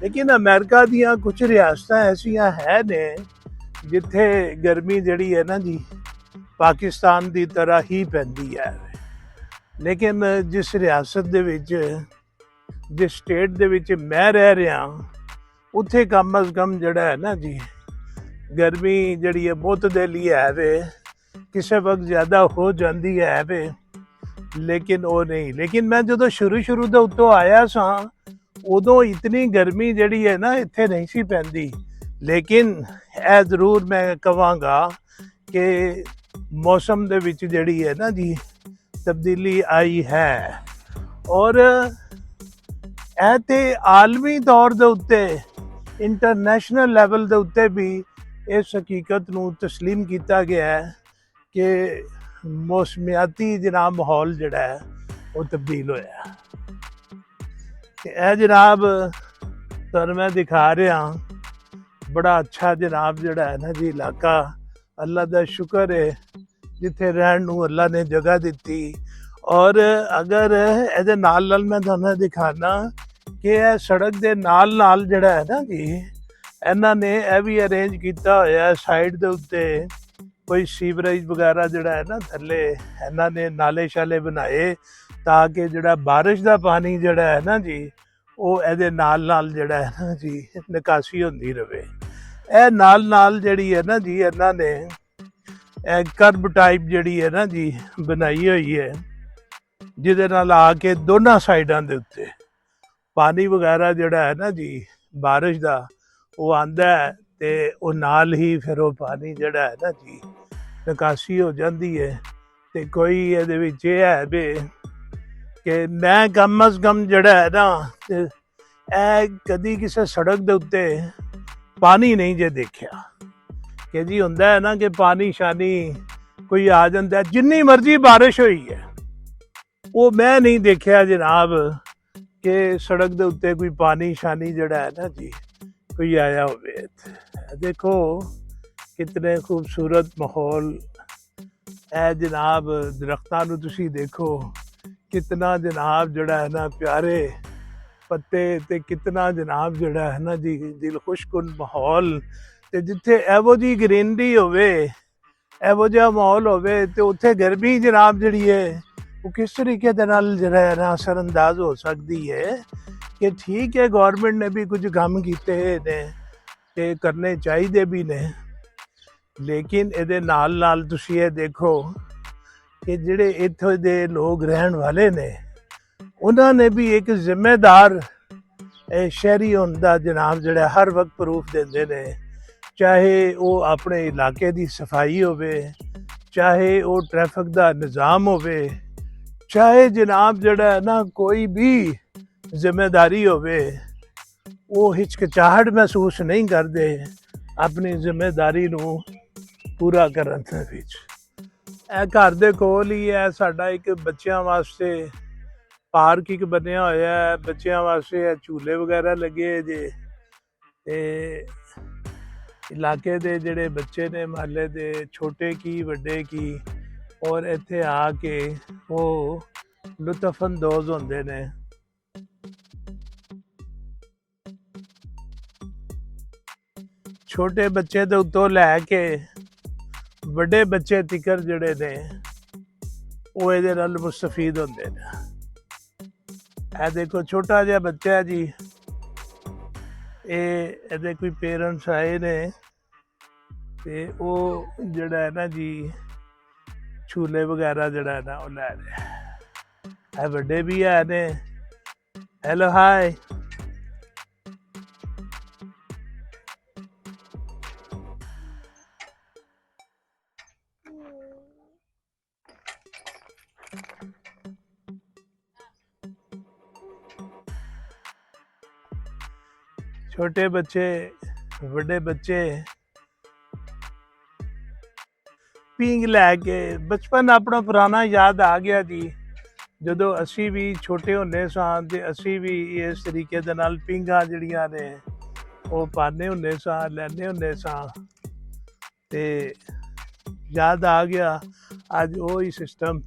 ਲੇਕਿਨ ਅਮਰੀਕਾ ਦੀਆਂ ਕੁਝ ਰਿਆਸਤਾਂ ਐਸੀਆਂ ਹੈ ਨੇ ਜਿੱਥੇ ਗਰਮੀ ਜਿਹੜੀ ਹੈ ਨਾ ਜੀ ਪਾਕਿਸਤਾਨ ਦੀ ਤਰ੍ਹਾਂ ਹੀ ਪੈਂਦੀ ਹੈ। ਲੇਕਿਨ ਜਿਸ ਰਿਆਸਤ ਦੇ ਵਿੱਚ ਜਿਸ ਸਟੇਟ ਦੇ ਵਿੱਚ ਮੈਂ ਰਹਿ ਰਿਹਾ ਉੱਥੇ ਕਮ ਅਜ਼ ਕਮ ਜਿਹੜਾ ਹੈ ਨਾ ਜੀ ਗਰਮੀ ਜਿਹੜੀ ਹੈ ਮੁਤਦਿਲ ਹੀ ਹੈ ਵੇ। ਕਿਸੇ ਵਕਤ ਜ਼ਿਆਦਾ ਹੋ ਜਾਂਦੀ ਹੈ ਵੇ, ਲੇਕਿਨ ਉਹ ਨਹੀਂ। ਲੇਕਿਨ ਮੈਂ ਜਦੋਂ ਸ਼ੁਰੂ ਦੇ ਉੱਤੋਂ ਆਇਆ ਸਾਂ ਉਦੋਂ ਇਤਨੀ ਗਰਮੀ ਜਿਹੜੀ ਹੈ ਨਾ ਇੱਥੇ ਨਹੀਂ ਸੀ ਪੈਂਦੀ। ਲੇਕਿਨ ਇਹ ਜ਼ਰੂਰ ਮੈਂ ਕਹਾਂਗਾ ਕਿ ਮੌਸਮ ਦੇ ਵਿੱਚ ਜਿਹੜੀ ਹੈ ਨਾ ਜੀ ਤਬਦੀਲੀ ਆਈ ਹੈ। ਔਰ ਇਹ ਤੇ ਆਲਮੀ ਤੌਰ ਦੇ ਉੱਤੇ ਇੰਟਰਨੈਸ਼ਨਲ ਲੈਵਲ ਦੇ ਉੱਤੇ ਵੀ ਇਸ ਹਕੀਕਤ ਨੂੰ ਤਸਲੀਮ ਕੀਤਾ ਗਿਆ ਹੈ ਕਿ ਮੌਸਮਿਆਤੀ ਜਨਾਬ ਮਾਹੌਲ ਜਿਹੜਾ ਹੈ ਉਹ ਤਬਦੀਲ ਹੋਇਆ। ਤੇ ਇਹ ਜਨਾਬ ਤੁਹਾਨੂੰ ਮੈਂ ਦਿਖਾ ਰਿਹਾ ਬੜਾ ਅੱਛਾ ਜਨਾਬ ਜਿਹੜਾ ਹੈ ਨਾ ਜੀ ਇਲਾਕਾ। ਅੱਲਾ ਦਾ ਸ਼ੁਕਰ ਹੈ ਜਿੱਥੇ ਰਹਿਣ ਨੂੰ ਅੱਲਾ ਨੇ ਜਗ੍ਹਾ ਦਿੱਤੀ। ਔਰ ਅਗਰ ਇਹਦੇ ਨਾਲ ਮੈਂ ਤੁਹਾਨੂੰ ਦਿਖਾਣਾ ਕਿ ਇਹ ਸੜਕ ਦੇ ਨਾਲ ਜਿਹੜਾ ਹੈ ਨਾ ਜੀ ਇਹਨਾਂ ਨੇ ਇਹ ਵੀ ਅਰੇਂਜ ਕੀਤਾ ਹੋਇਆ ਸਾਈਡ ਦੇ ਉੱਤੇ ਕੋਈ ਸੀਵਰੇਜ ਵਗੈਰਾ ਜਿਹੜਾ ਹੈ ਨਾ ਥੱਲੇ ਇਹਨਾਂ ਨੇ ਨਾਲੇ ਸ਼ਾਲੇ ਬਣਾਏ ਤਾਂ ਕਿ ਜਿਹੜਾ ਬਾਰਿਸ਼ ਦਾ ਪਾਣੀ ਜਿਹੜਾ ਹੈ ਨਾ ਜੀ ਉਹ ਇਹਦੇ ਨਾਲ ਨਾਲ ਜਿਹੜਾ ਹੈ ਨਾ ਜੀ ਨਿਕਾਸੀ ਹੁੰਦੀ ਰਹੇ। ਇਹ ਨਾਲ ਨਾਲ ਜਿਹੜੀ ਹੈ ਨਾ ਜੀ ਇਹਨਾਂ ਨੇ ਇਹ ਕਰਬ ਟਾਈਪ ਜਿਹੜੀ ਹੈ ਨਾ ਜੀ ਬਣਾਈ ਹੋਈ ਹੈ ਜਿਹਦੇ ਨਾਲ ਆ ਕੇ ਦੋਨਾਂ ਸਾਈਡਾਂ ਦੇ ਉੱਤੇ ਪਾਣੀ ਵਗੈਰਾ ਜਿਹੜਾ ਹੈ ਨਾ ਜੀ ਬਾਰਿਸ਼ ਦਾ ਉਹ ਆਂਦਾ ਹੈ ਤੇ ਉਹ ਨਾਲ ਹੀ ਫਿਰ ਉਹ ਪਾਣੀ ਜਿਹੜਾ ਹੈ ਨਾ ਜੀ ਨਿਕਾਸੀ ਹੋ ਜਾਂਦੀ ਹੈ। ਤੇ ਕੋਈ ਇਹਦੇ ਵਿੱਚ ਇਹ ਹੈ ਵੀ ਕਿ ਮੈਂ ਕਮ ਅਜ਼ ਕਮ ਜਿਹੜਾ ਹੈ ਨਾ ਤੇ ਇਹ ਕਦੀ ਕਿਸੇ ਸੜਕ ਦੇ ਉੱਤੇ ਪਾਣੀ ਨਹੀਂ ਜੇ ਦੇਖਿਆ ਕਿ ਜੀ ਹੁੰਦਾ ਹੈ ਨਾ ਕਿ ਪਾਣੀ ਸ਼ਾਨੀ ਕੋਈ ਆ ਜਾਂਦਾ ਜਿੰਨੀ ਮਰਜ਼ੀ ਬਾਰਿਸ਼ ਹੋਈ ਹੈ ਉਹ ਮੈਂ ਨਹੀਂ ਦੇਖਿਆ ਜਨਾਬ ਕਿ ਸੜਕ ਦੇ ਉੱਤੇ ਕੋਈ ਪਾਣੀ ਸ਼ਾਨੀ ਜਿਹੜਾ ਹੈ ਨਾ ਜੀ ਕੋਈ ਆਇਆ ਹੋਵੇ। ਦੇਖੋ ਕਿਤਨੇ ਖੂਬਸੂਰਤ ਮਾਹੌਲ ਹੈ ਜਨਾਬ, ਦਰਖਤਾਂ ਨੂੰ ਤੁਸੀਂ ਦੇਖੋ ਕਿਤਨਾ ਜਨਾਬ ਜਿਹੜਾ ਹੈ ਨਾ ਪਿਆਰੇ ਪੱਤੇ ਤੇ ਕਿਤਨਾ ਜਨਾਬ ਜਿਹੜਾ ਹੈ ਨਾ ਜੀ ਦਿਲ ਖੁਸ਼ਕੁਨ ਮਾਹੌਲ। ਤੇ ਜਿੱਥੇ ਇਹੋ ਜਿਹੀ ਗ੍ਰੀਨਰੀ ਹੋਵੇ ਇਹੋ ਜਿਹਾ ਮਾਹੌਲ ਹੋਵੇ ਤੇ ਉੱਥੇ ਗਰਮੀ ਜਨਾਬ ਜਿਹੜੀ ਹੈ ਉਹ ਕਿਸ ਤਰੀਕੇ ਦੇ ਨਾਲ ਜਿਹੜਾ ਹੈ ਨਾ ਅਸਰ ਅੰਦਾਜ਼ ਹੋ ਸਕਦੀ ਹੈ ਕਿ ਠੀਕ ਹੈ ਗੌਰਮੈਂਟ ਨੇ ਵੀ ਕੁਝ ਕੰਮ ਕੀਤੇ ਨੇ ਤੇ ਕਰਨੇ ਚਾਹੀਦੇ ਵੀ ਨੇ, ਲੇਕਿਨ ਇਹਦੇ ਨਾਲ ਨਾਲ ਤੁਸੀਂ ਇਹ ਦੇਖੋ ਕਿ ਜਿਹੜੇ ਇੱਥੋਂ ਦੇ ਲੋਕ ਰਹਿਣ ਵਾਲੇ ਨੇ ਉਹਨਾਂ ਨੇ ਵੀ ਇੱਕ ਜ਼ਿੰਮੇਦਾਰ ਸ਼ਹਿਰੀ ਹੋਣ ਦਾ ਜਨਾਬ ਜਿਹੜਾ ਹਰ ਵਕਤ ਪ੍ਰੂਫ ਦਿੰਦੇ ਨੇ, ਚਾਹੇ ਉਹ ਆਪਣੇ ਇਲਾਕੇ ਦੀ ਸਫਾਈ ਹੋਵੇ, ਚਾਹੇ ਉਹ ਟ੍ਰੈਫਿਕ ਦਾ ਨਿਜ਼ਾਮ ਹੋਵੇ, ਚਾਹੇ ਜਨਾਬ ਜਿਹੜਾ ਹੈ ਨਾ ਕੋਈ ਵੀ ਜ਼ਿੰਮੇਦਾਰੀ ਹੋਵੇ, ਉਹ ਹਿਚਕਿਚਾਹਟ ਮਹਿਸੂਸ ਨਹੀਂ ਕਰਦੇ ਆਪਣੀ ਜ਼ਿੰਮੇਦਾਰੀ ਨੂੰ ਪੂਰਾ ਕਰਨ ਦੇ ਵਿੱਚ। ਇਹ ਘਰ ਦੇ ਕੋਲ ਹੀ ਹੈ ਸਾਡਾ ਇੱਕ ਬੱਚਿਆਂ ਵਾਸਤੇ ਪਾਰਕ ਇੱਕ ਬਣਿਆ ਹੋਇਆ ਹੈ, ਬੱਚਿਆਂ ਵਾਸਤੇ ਝੂਲੇ ਵਗੈਰਾ ਲੱਗੇ ਜੇ ਤੇ ਇਲਾਕੇ ਦੇ ਜਿਹੜੇ ਬੱਚੇ ਨੇ ਮਹੱਲੇ ਦੇ ਛੋਟੇ ਕੀ ਵੱਡੇ ਕੀ ਔਰ ਇੱਥੇ ਆ ਕੇ ਉਹ ਲੁਤਫ ਅੰਦੋਜ਼ ਹੁੰਦੇ ਨੇ। ਛੋਟੇ ਬੱਚੇ ਦੇ ਉੱਤੋਂ ਲੈ ਕੇ ਵੱਡੇ ਬੱਚੇ ਤਿਕਰ ਜਿਹੜੇ ਨੇ ਉਹ ਇਹਦੇ ਨਾਲ ਮੁਸਤਫੀਦ ਹੁੰਦੇ ਨੇ। ਇਹ ਦੇਖੋ ਛੋਟਾ ਜਿਹਾ ਬੱਚਾ ਹੈ ਜੀ, ਇਹਦੇ ਕੋਈ ਪੇਰੈਂਟਸ ਆਏ ਨੇ ਤੇ ਉਹ ਜਿਹੜਾ ਹੈ ਨਾ ਜੀ ਝੂਲੇ ਵਗੈਰਾ ਜਿਹੜਾ ਹੈ ਨਾ ਉਹ ਲੈ ਰਿਹਾ। ਇਹ ਵੱਡੇ ਵੀ ਹੈ ਨੇ। ਹੈਲੋ ਹਾਈ छोटे बच्चे ਵੱਡੇ ਬੱਚੇ ਪੀਂਗ ਲੈ ਕੇ ਬਚਪਨ ਆਪਣਾ ਪੁਰਾਣਾ ਯਾਦ ਆ ਗਿਆ ਜੀ, ਜਦੋਂ ਅਸੀਂ ਵੀ ਛੋਟੇ ਹੁੰਦੇ ਸਾਂ ਤੇ ਅਸੀਂ ਵੀ ਇਸ ਤਰੀਕੇ ਦੇ ਨਾਲ ਪੀਂਘਾਂ ਜਿਹੜੀਆਂ ਨੇ ਉਹ ਪਾਉਂਦੇ ਹੁੰਦੇ ਸਾਂ, ਲੈਂਦੇ ਹੁੰਦੇ ਸਾਂ ਤੇ ਯਾਦ ਆ ਗਿਆ ਅੱਜ ਉਹ ਹੀ ਸਿਸਟਮ।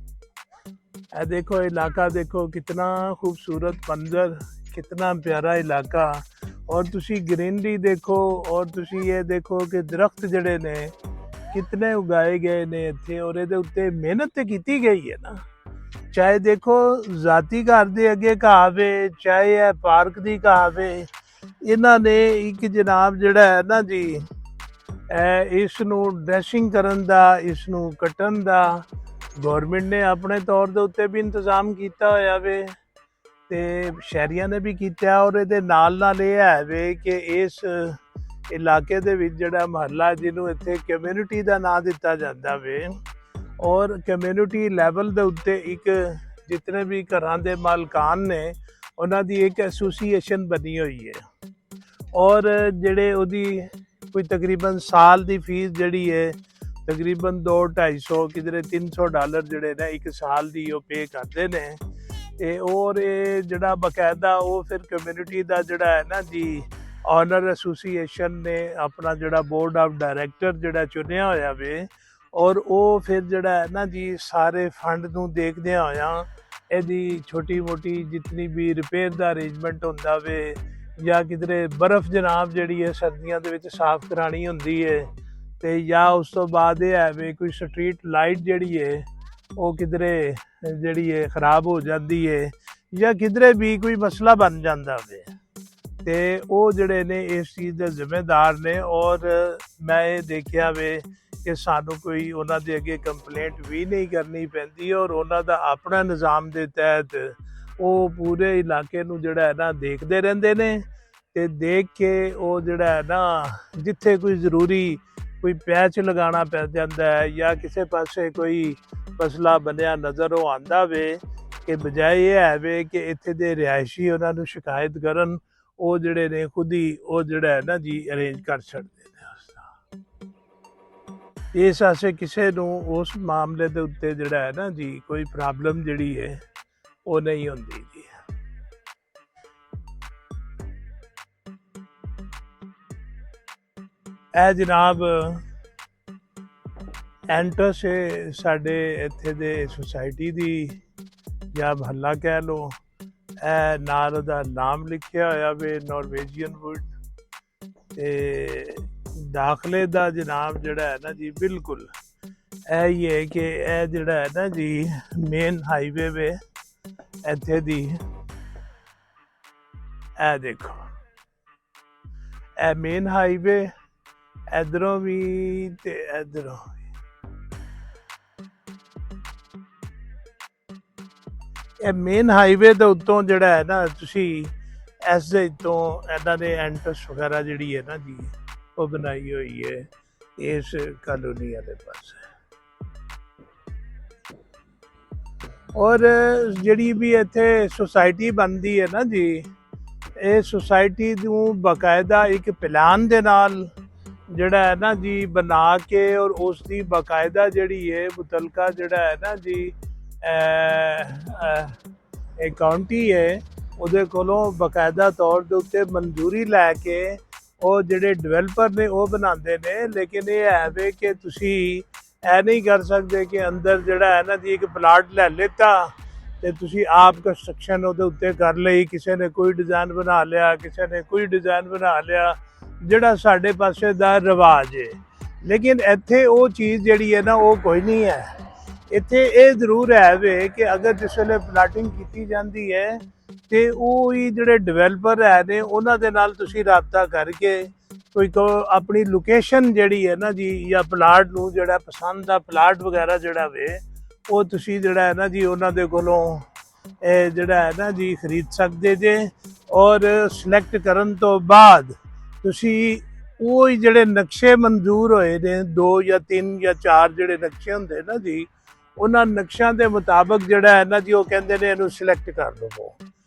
ਇਹ ਦੇਖੋ ਇਲਾਕਾ ਦੇਖੋ कितना खूबसूरत मंजर, कितना प्यारा इलाका और तुसी ग्रीनरी देखो और तुसी ये देखो कि दरख्त जड़े ने कितने उगाए गए ने इत्थे और इहदे उत्ते मेहनत ते कीती गई है ना। चाहे देखो जाती घर दे अगे घाह वे, चाहे है पार्क दी घाह वे, इन्हां ने एक जनाब जिहड़ा है ना जी इस नूं ड्रैसिंग करन दा, इस नूं कट्टन दा गौरमेंट ने अपने तौर दे उत्ते भी इंतजाम कीता होया वे ਤੇ ਸ਼ਹਿਰੀਆਂ ਨੇ ਵੀ ਕੀਤਾ ਔਰ ਇਹਦੇ ਨਾਲ ਨਾਲ ਇਹ ਹੈ ਵੇ ਕਿ ਇਸ ਇਲਾਕੇ ਦੇ ਵਿੱਚ ਜਿਹੜਾ ਮਹੱਲਾ ਜਿਹਨੂੰ ਇੱਥੇ ਕਮਿਊਨਿਟੀ ਦਾ ਨਾਂ ਦਿੱਤਾ ਜਾਂਦਾ ਵੇ ਔਰ ਕਮਿਊਨਿਟੀ ਲੈਵਲ ਦੇ ਉੱਤੇ ਇੱਕ ਜਿਤਨੇ ਵੀ ਘਰਾਂ ਦੇ ਮਾਲਕਾਨ ਨੇ ਉਹਨਾਂ ਦੀ ਇੱਕ ਐਸੋਸੀਏਸ਼ਨ ਬਣੀ ਹੋਈ ਹੈ ਔਰ ਜਿਹੜੇ ਉਹਦੀ ਕੋਈ ਤਕਰੀਬਨ ਸਾਲ ਦੀ ਫੀਸ ਜਿਹੜੀ ਹੈ ਤਕਰੀਬਨ $200-250 ਕਿਧਰੇ $300 ਜਿਹੜੇ ਨੇ ਇੱਕ ਸਾਲ ਦੀ ਉਹ ਪੇ ਕਰਦੇ ਨੇ ਤੇ ਔਰ ਇਹ ਜਿਹੜਾ ਬਕਾਇਦਾ ਉਹ ਫਿਰ ਕਮਿਊਨਿਟੀ ਦਾ ਜਿਹੜਾ ਹੈ ਨਾ ਜੀ ਆਨਰ ਐਸੋਸੀਏਸ਼ਨ ਨੇ ਆਪਣਾ ਜਿਹੜਾ ਬੋਰਡ ਆਫ ਡਾਇਰੈਕਟਰ ਜਿਹੜਾ ਚੁਣਿਆ ਹੋਇਆ ਵੇ ਔਰ ਉਹ ਫਿਰ ਜਿਹੜਾ ਹੈ ਨਾ ਜੀ ਸਾਰੇ ਫੰਡ ਨੂੰ ਦੇਖਦੇ ਹੋਇਆ ਇਹਦੀ ਛੋਟੀ ਮੋਟੀ ਜਿਤਨੀ ਵੀ ਰਿਪੇਅਰ ਦਾ ਅਰੇਂਜਮੈਂਟ ਹੁੰਦਾ ਵੇ ਜਾਂ ਕਿਧਰੇ ਬਰਫ਼ ਜਨਾਬ ਜਿਹੜੀ ਹੈ ਸਰਦੀਆਂ ਦੇ ਵਿੱਚ ਸਾਫ਼ ਕਰਾਉਣੀ ਹੁੰਦੀ ਹੈ, ਤੇ ਜਾਂ ਉਸ ਤੋਂ ਬਾਅਦ ਇਹ ਹੈ ਵੀ ਕੋਈ ਸਟਰੀਟ ਲਾਈਟ ਜਿਹੜੀ ਹੈ ਉਹ ਕਿਧਰੇ ਜਿਹੜੀ ਹੈ ਖਰਾਬ ਹੋ ਜਾਂਦੀ ਹੈ, ਜਾਂ ਕਿਧਰੇ ਵੀ ਕੋਈ ਮਸਲਾ ਬਣ ਜਾਂਦਾ ਹੋਵੇ, ਤੇ ਉਹ ਜਿਹੜੇ ਨੇ ਇਸ ਚੀਜ਼ ਦੇ ਜ਼ਿੰਮੇਦਾਰ ਨੇ। ਔਰ ਮੈਂ ਇਹ ਦੇਖਿਆ ਵੇ ਕਿ ਸਾਨੂੰ ਕੋਈ ਉਹਨਾਂ ਦੇ ਅੱਗੇ ਕੰਪਲੇਂਟ ਵੀ ਨਹੀਂ ਕਰਨੀ ਪੈਂਦੀ, ਔਰ ਉਹਨਾਂ ਦਾ ਆਪਣਾ ਨਿਜ਼ਾਮ ਦੇ ਤਹਿਤ ਉਹ ਪੂਰੇ ਇਲਾਕੇ ਨੂੰ ਜਿਹੜਾ ਹੈ ਨਾ ਦੇਖਦੇ ਰਹਿੰਦੇ ਨੇ, ਤੇ ਦੇਖ ਕੇ ਉਹ ਜਿਹੜਾ ਹੈ ਨਾ ਜਿੱਥੇ ਕੋਈ ਜ਼ਰੂਰੀ ਕੋਈ ਪੈਚ ਲਗਾਉਣਾ ਪੈ ਜਾਂਦਾ ਹੈ ਜਾਂ ਕਿਸੇ ਪਾਸੇ ਕੋਈ ਮਸਲਾ ਬਣਿਆ ਨਜ਼ਰ ਉਹ ਆਉਂਦਾ ਵੇ, ਕਿ ਬਜਾਏ ਇਹ ਹੈ ਵੇ ਕਿ ਇੱਥੇ ਦੇ ਰਿਹਾਇਸ਼ੀ ਉਹਨਾਂ ਨੂੰ ਸ਼ਿਕਾਇਤ ਕਰਨ, ਉਹ ਜਿਹੜੇ ਨੇ ਖੁਦ ਹੀ ਉਹ ਜਿਹੜਾ ਹੈ ਨਾ ਜੀ ਅਰੇਂਜ ਕਰ ਛੱਡਦੇ ਨੇ। ਇਸ ਵਾਸਤੇ ਕਿਸੇ ਨੂੰ ਉਸ ਮਾਮਲੇ ਦੇ ਉੱਤੇ ਜਿਹੜਾ ਹੈ ਨਾ ਜੀ ਕੋਈ ਪ੍ਰੋਬਲਮ ਜਿਹੜੀ ਹੈ ਉਹ ਨਹੀਂ ਹੁੰਦੀ ਜੀ। ਇਹ ਜਨਾਬ ਐਂਟਸ ਹੈ ਸਾਡੇ ਇੱਥੇ ਦੇ ਸੁਸਾਇਟੀ ਦੀ ਜਾਂ ਮਹੱਲਾ ਕਹਿ ਲਓ। ਇਹ ਨਾਲ ਉਹਦਾ ਨਾਮ ਲਿਖਿਆ ਹੋਇਆ ਵੇ ਨਾਰਵੇਜੀਅਨ ਵੁੱਡ, ਤੇ ਦਾਖਲੇ ਦਾ ਜਨਾਬ ਜਿਹੜਾ ਹੈ ਨਾ ਜੀ ਬਿਲਕੁਲ ਇਹ ਹੀ ਹੈ ਕਿ ਇਹ ਜਿਹੜਾ ਹੈ ਨਾ ਜੀ ਮੇਨ ਹਾਈਵੇ ਵੇ ਇੱਥੇ ਦੀ। ਇਹ ਦੇਖੋ ਇਹ ਮੇਨ ਹਾਈਵੇ, ਇੱਧਰੋਂ ਵੀ ਤੇ ਇੱਧਰੋਂ ਵੀ। ਇਹ ਮੇਨ ਹਾਈਵੇ ਦੇ ਉੱਤੋਂ ਜਿਹੜਾ ਹੈ ਨਾ ਤੁਸੀਂ ਇਸ ਦੇ ਤੋਂ ਇਹਨਾਂ ਨੇ ਐਂਟਸ ਵਗੈਰਾ ਜਿਹੜੀ ਹੈ ਨਾ ਜੀ ਉਹ ਬਣਾਈ ਹੋਈ ਹੈ ਇਸ ਕਾਲੋਨੀ ਵਾਲੇ ਪਾਸੇ। ਔਰ ਜਿਹੜੀ ਵੀ ਇੱਥੇ ਸੁਸਾਇਟੀ ਬਣਦੀ ਹੈ ਨਾ ਜੀ, ਇਹ ਸੁਸਾਇਟੀ ਨੂੰ ਬਾਕਾਇਦਾ ਇੱਕ ਪਲਾਨ ਦੇ ਨਾਲ ਜਿਹੜਾ ਹੈ ਨਾ ਜੀ ਬਣਾ ਕੇ, ਔਰ ਉਸ ਦੀ ਬਾਕਾਇਦਾ ਜਿਹੜੀ ਹੈ ਮੁਤਲਕਾ ਜਿਹੜਾ ਹੈ ਨਾ ਜੀ ਇਹ ਕਾਉਂਟੀ ਹੈ ਉਹਦੇ ਕੋਲੋਂ ਬਾਕਾਇਦਾ ਤੌਰ ਦੇ ਉੱਤੇ ਮਨਜ਼ੂਰੀ ਲੈ ਕੇ ਉਹ ਜਿਹੜੇ ਡਿਵੈਲਪਰ ਨੇ ਉਹ ਬਣਾਉਂਦੇ ਨੇ। ਲੇਕਿਨ ਇਹ ਹੈ ਵੇ ਕਿ ਤੁਸੀਂ ਇਹ ਨਹੀਂ ਕਰ ਸਕਦੇ ਕਿ ਅੰਦਰ ਜਿਹੜਾ ਹੈ ਨਾ ਜੀ ਇੱਕ ਪਲਾਟ ਲੈ ਲਿੱਤਾ ਤੇ ਤੁਸੀਂ ਆਪ ਕੰਸਟਰਕਸ਼ਨ ਉਹਦੇ ਉੱਤੇ ਕਰ ਲਈ, ਕਿਸੇ ਨੇ ਕੋਈ ਡਿਜ਼ਾਈਨ ਬਣਾ ਲਿਆ, ਕਿਸੇ ਨੇ ਕੋਈ ਡਿਜ਼ਾਈਨ ਬਣਾ ਲਿਆ, ਜਿਹੜਾ ਸਾਡੇ ਪਾਸੇ ਦਾ ਰਿਵਾਜ ਹੈ। ਲੇਕਿਨ ਇੱਥੇ ਉਹ ਚੀਜ਼ ਜਿਹੜੀ ਹੈ ਨਾ ਉਹ ਕੋਈ ਨਹੀਂ ਹੈ। ਇੱਥੇ ਇਹ ਜ਼ਰੂਰ ਹੈ ਵੇ ਕਿ ਅਗਰ ਜਿਸ ਵੇਲੇ ਪਲਾਟਿੰਗ ਕੀਤੀ ਜਾਂਦੀ ਹੈ ਤੇ ਉਹ ਹੀ ਜਿਹੜੇ ਡਿਵੈਲਪਰ ਹੈ ਨੇ ਉਹਨਾਂ ਦੇ ਨਾਲ ਤੁਸੀਂ ਰਾਬਤਾ ਕਰਕੇ ਕੋਈ ਆਪਣੀ ਲੋਕੇਸ਼ਨ ਜਿਹੜੀ ਹੈ ਨਾ ਜੀ ਜਾਂ ਪਲਾਟ ਨੂੰ ਜਿਹੜਾ ਪਸੰਦ ਆ ਪਲਾਟ ਵਗੈਰਾ ਜਿਹੜਾ ਵੇ ਉਹ ਤੁਸੀਂ ਜਿਹੜਾ ਹੈ ਨਾ ਜੀ ਉਹਨਾਂ ਦੇ ਕੋਲੋਂ ਇਹ ਜਿਹੜਾ ਹੈ ਨਾ ਜੀ ਖਰੀਦ ਸਕਦੇ ਜੇ। ਔਰ ਸਿਲੈਕਟ ਕਰਨ ਤੋਂ ਬਾਅਦ ਤੁਸੀਂ ਉਹ ਹੀ ਜਿਹੜੇ ਨਕਸ਼ੇ ਮਨਜ਼ੂਰ ਹੋਏ ਨੇ 2 ਜਾਂ 3 ਜਾਂ 4 ਜਿਹੜੇ ਨਕਸ਼ੇ ਹੁੰਦੇ ਨਾ ਜੀ, ਉਹਨਾਂ ਨਕਸ਼ਿਆਂ ਦੇ ਮੁਤਾਬਕ ਜਿਹੜਾ ਹੈ ਨਾ ਜੀ ਉਹ ਕਹਿੰਦੇ ਨੇ ਇਹਨੂੰ ਸਿਲੈਕਟ ਕਰ ਲਵੋ,